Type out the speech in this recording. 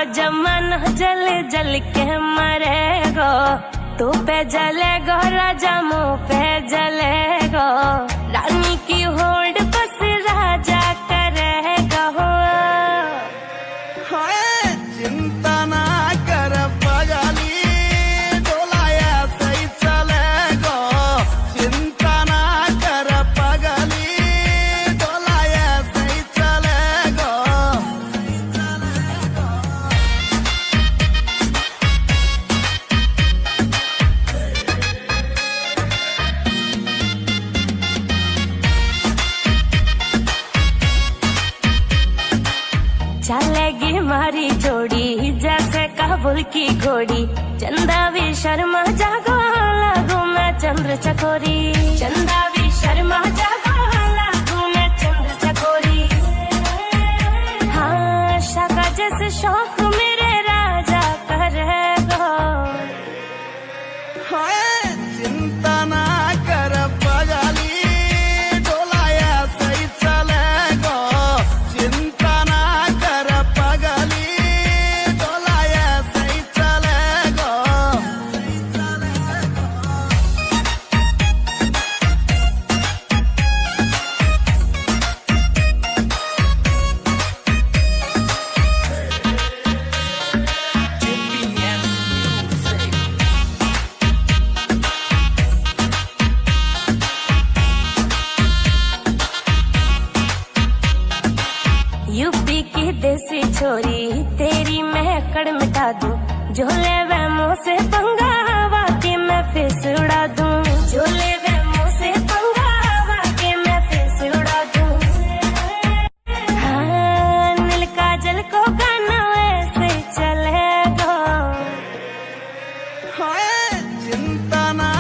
जमाना जल जल के मरेगो, तू पे जलेगो राजा मुँह पे जलेगो, रानी की होड़ बस राजा करेगा। चिंता ना कर पगली, डोलाया सही चलेगो। चिंता ना कर पगली, डोलाया सही चलेगो। चलेगी मारी जोड़ी जैसे काबुल की घोड़ी, चंदा भी शर्मा जागो लागू मैं चंद्र चकोरी, चंदा भी शर्मा जागो लागू मैं चंद्र चकोरी। हाँ शाका जैसे शौक मेरे राजा करेगो। चिंता ना कर पगली, डोलाया सही चलेगो। चिंता ना कर पगली, डोलाया सही चलेगो। यूपी की देसी छोरी तेरी मैं अकड़ मिटा दूं, झोले वे मुँह से पंगा हवा के मैं फिस उड़ा दूं, झोले वे मुँह से पंगा हवा के मैं फिस उड़ा दूं। हाँ नील काजल को गाना वैसे चलेगा। चिंता ना